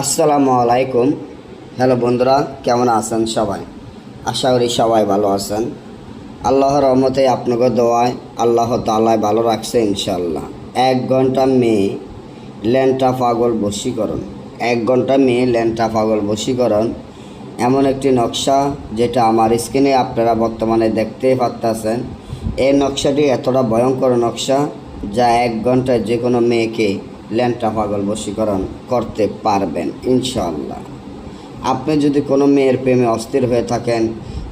আসসালামু আলাইকুম। হ্যালো বন্ধুরা, কেমন আছেন সবাই? আশা করি সবাই ভালো আছেন। আল্লাহর রহমতে আপনাকে দোয়ায় আল্লাহ তাআলা ভালো রাখছে ইনশাল্লাহ। 1 ঘন্টা মেয়ে ল্যাংটা পাগল বশীকরণ। 1 ঘন্টা মেয়ে ল্যাংটা পাগল বশীকরণ এমন একটি নকশা যেটা আমার স্ক্রিনে আপনারা বর্তমানে দেখতেই পাচ্ছেন। এই নকশাটি এতটা ভয়ঙ্কর নকশা যা 1 ঘন্টায় যে কোনো মেয়েকে ল্যাংটা পাগল বশীকরণ করতে পারবেন ইনশাআল্লাহ। আপনি যদি কোনো মেয়ের প্রেমে অস্থির হয়ে থাকেন,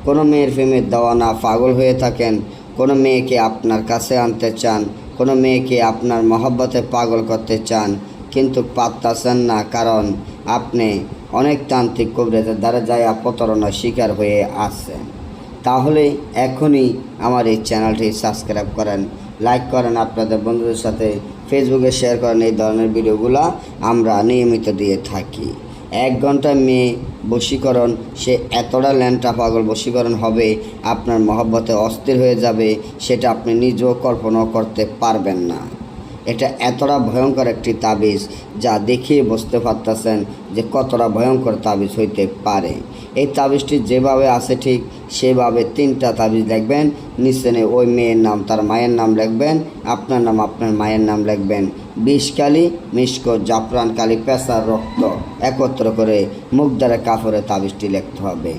কোনো মেয়ের প্রেমে দেওয়ানা পাগল হয়ে থাকেন, কোনো মেয়েকে আপনার কাছে আনতে চান, কোনো মেয়েকে আপনার মহব্বতে পাগল করতে চান কিন্তু পারতেছেন না, কারণ আপনি অনেক তান্ত্রিক কবিরাজের দ্বারা যায় প্রতারণার শিকার হয়ে আসছেন, তাহলে এখনই আমার এই চ্যানেলটি সাবস্ক্রাইব করেন, লাইক করেন, আপনাদের বন্ধুদের সাথে ফেসবুকে শেয়ার করেন। এই ধরনের ভিডিওগুলো আমরা নিয়মিত দিয়ে থাকি। 1 ঘন্টা মেয়ে বশীকরণ, সে এতটা ল্যাংটা পাগল বশীকরণ হবে, আপনার মহব্বতে অস্থির হয়ে যাবে, সেটা আপনি নিজেও কল্পনাও করতে পারবেন না। এটা এতটা ভয়ঙ্কর একটি তাবিজ যা দেখিয়ে বুঝতে পারতেছেন যে কতটা ভয়ঙ্কর তাবিজ হইতে পারে। এই তাবিজটি যেভাবে আছে ঠিক সেভাবে 3টা তাবিজ লিখবেন, নিচে ওই মেয়ের নাম, তার মায়ের নাম লিখবেন, আপনার নাম, আপনার মায়ের নাম লিখবেন। 20 কালি, মিষ্ক, জাফরান কালি, পেঁচার রক্ত একত্র করে মুখ দ্বারা কাপড়ে তাবিজটি লিখতে হবে।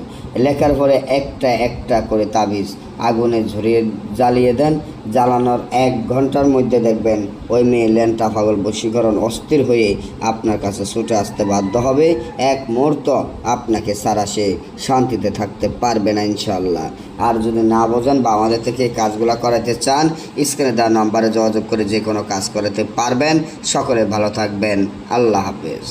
লেখার পরে একটা একটা করে তাবিজ আগুনে ঝরিয়ে জ্বালিয়ে দেন। জ্বালানোর 1 ঘন্টার মধ্যে দেখবেন ওই মেয়ে ল্যাংটা পাগল বশীকরণ অস্থির হয়ে আপনার কাছে ছুটে আসতে বাধ্য হবে। 1 মুহূর্ত আপনাকে ছাড়া সে শান্তিতে থাকতে পারবে না ইনশাআল্লাহ। আর যদি না বোঝেন বা আমাদের থেকে এই কাজগুলো করাতে চান, স্ক্রিনে দেওয়া নাম্বারে যোগাযোগ করে যে কোনো কাজ করাতে পারবেন। সকলে ভালো থাকবেন। আল্লাহ হাফেজ।